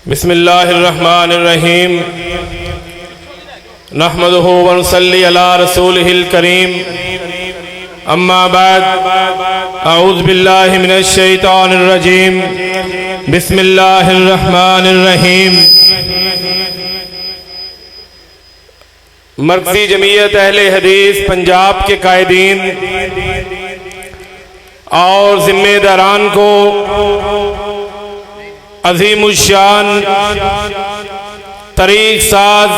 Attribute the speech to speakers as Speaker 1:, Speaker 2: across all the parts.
Speaker 1: बिस्मिल्लाहिर्रहमानिर्रहीम नहमदुहु व नसल्ली अला रसूलिहिल करीम अम्मा बाद अऊज़ु बिल्लाहि मिनश शैतानिर रजीम बिस्मिल्लाहिर्रहमानिर्रहीम। मरकज़ी जमीयत अहले हदीस पंजाब के कायदीन और जिम्मेदारान को अज़ीमुश्शान तरीक़ साज़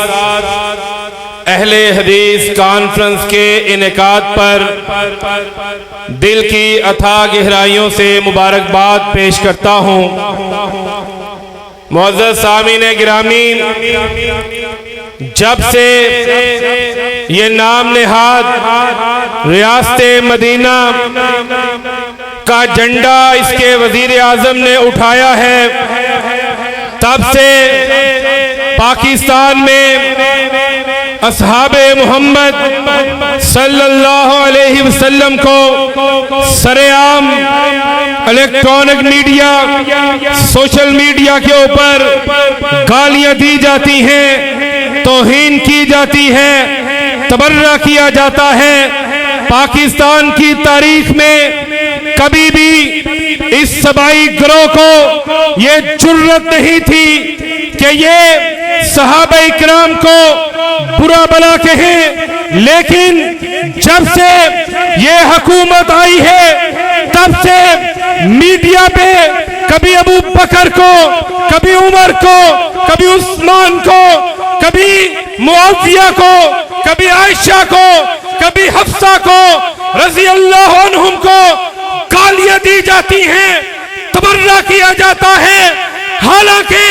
Speaker 1: अहले हदीस कॉन्फ्रेंस के इनेकाद पर दिल की अथाह गहराइयों से मुबारकबाद पेश करता हूँ। मुअज़्ज़ज़ सामीन गिरामी, जब से ये नाम नेहाद रियासत मदीना का झंडा इसके वजीर आज़म ने उठाया है, तब से पाकिस्तान में असहाबे मोहम्मद सल्लल्लाहु अलैहि वसल्लम को सरेआम इलेक्ट्रॉनिक मीडिया, सोशल मीडिया के ऊपर गालियां दी जाती हैं, तौहीन की जाती है, तबर्रा किया जाता है। पाकिस्तान की तारीख में कभी भी इस सबाई गिरोह को ये जुर्रत नहीं थी कि ये सहाबा इकराम को बुरा भला कहें, लेकिन जब से ये हुकूमत आई है तब से मीडिया पे कभी अबू बकर को, कभी उमर को, कभी उस्मान को, कभी मुआविया को, कभी आयशा को, कभी हफ्सा को रज़ी अल्लाह अन्हुम को गालियां दी जाती हैं, तबर्रा किया जाता है। हालांकि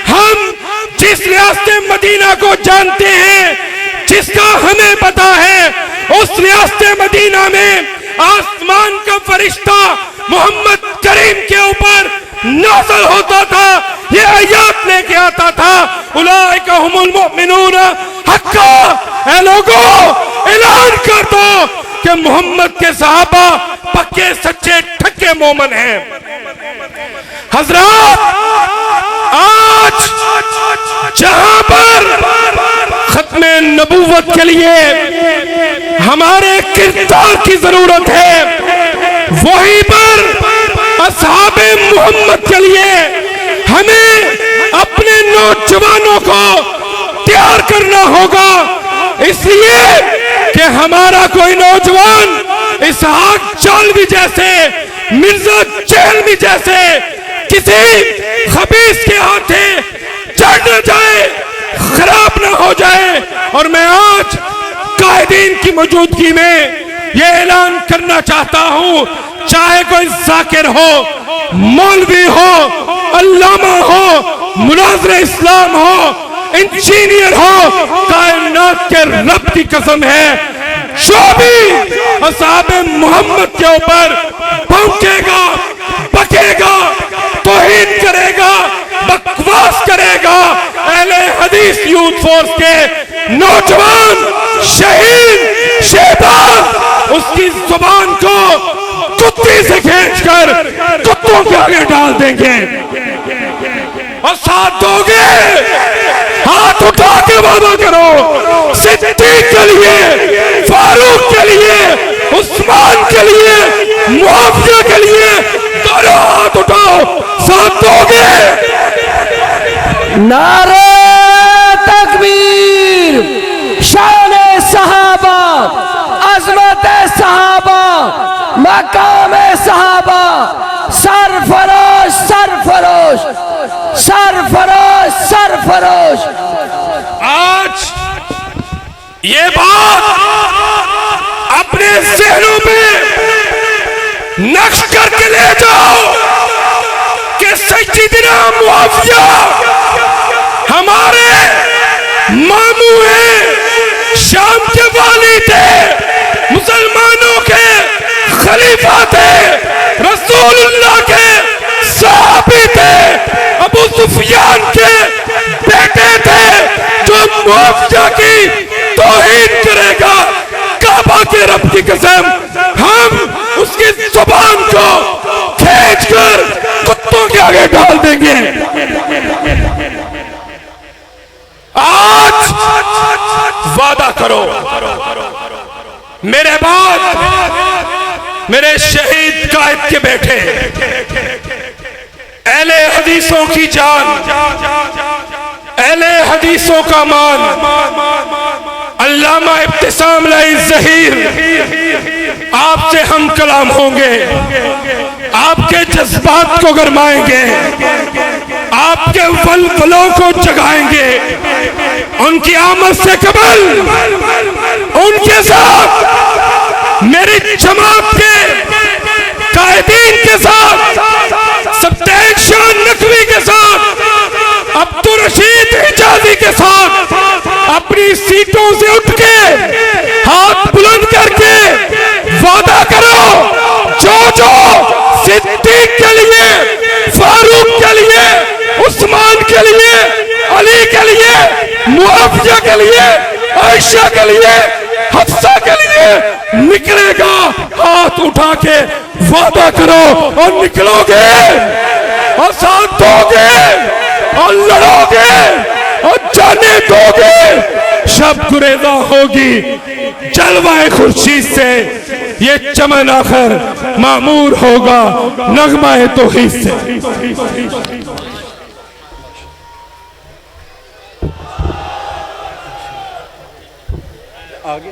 Speaker 1: हम जिस रियासत मदीना को जानते हैं, जिसका हमें पता है, उस रियासत मदीना में आसमान का फरिश्ता मोहम्मद करीम के ऊपर नाज़िल होता था, ये आयत लेके आता था, उलाइका हुमुल मुमिनून हक्का। ऐ लोगों, ऐलान कर दो कि मोहम्मद के सहाबा पक्के सच्चे ठक्के मोमन हैं। हजरात, आज जहां पर खत्मे नबूवत के लिए हमारे किरदार की जरूरत है, वहीं पर असहाबे मोहम्मद के लिए हमें अपने नौजवानों को तैयार करना होगा। इसलिए कि हमारा कोई नौजवान इसहाक चालवी जैसे, मिर्जा चेलवी जैसे किसी खबीस के हाथे चढ़ न जाए, खराब ना हो जाए। और मैं आज कायदीन की मौजूदगी में ये ऐलान करना चाहता हूं, चाहे कोई जाकिर हो, मौलवी हो, अल्लामा हो, मुनाज़िर इस्लाम हो, इंजीनियर हो, कायनात के रब की कसम है, जो भी असहाबे मोहम्मद के ऊपर भौंकेगा, बकेगा, तौहीन करेगा, बकवास करेगा, अहले हदीस यूथ फोर्स के नौजवान शहीद शहबाज उसकी जुबान को कुत्ते से खींचकर कुत्तों के आगे डाल देंगे। और साथ दोगे, हाथ उठा के वादा करो, सिद्दीक के लिए, फारूक के लिए, उस्मान के लिए, मुआविया के लिए, दोनों हाथ उठाओ, साथ दोगे।
Speaker 2: नारे तकबीर, शान सहाबा, अजमत सहाबा, मकाम सहाबा, सरफरोश सरफरोश सरफरोश सरफरोश।
Speaker 1: आज ये बात अपने ज़हनों में नक्श करके ले जाओ कि सैयदना मुआविया हमारे मामू हैं, शाम के वाली थे, मुसलमानों के खलीफा थे, रसूलुल्लाह के सहाबी थे, अबू सुफियान के बेटे थे। जो मुआविया की तौहीन करेगा, काबा के रब की कसम, हम उसकी जुबान को खींचकर कुत्तों के आगे डाल देंगे। वादा करो। मेरे बाद मेरे शहीद कायद के बेटे अहले हदीसों की जान, अहले हदीसों का मान, अल्लामा इब्तिसाम लाई ज़हीर, आपसे हम कलाम होंगे, आपके जज्बात को गरमाएंगे, आपके वलवलों को जगाएंगे। उनकी आमद से कबल उनके साथ मेरी जमात के कायदीन के साथ, सब्तैन शाह नकवी के साथ, अब्दुल रशीद हिजाजी के साथ अपनी सीटों से उठ के हाथ बुलंद करके वादा करो, जो जो सिद्दीक के लिए, फारूक के लिए, उस्मान के लिए, अली के लिए, मुआविया के लिए, आयशा के लिए, हफ्सा के लिए निकलेगा, हाथ उठा के वादा करो और निकलोगे और साथ दोगे और लड़ोगे और जाने दोगे। शब गुरेजा होगी जलवाए खुर्शीद से, ये चमन आखिर मामूर होगा नगमाए तौहीद से।
Speaker 3: आगे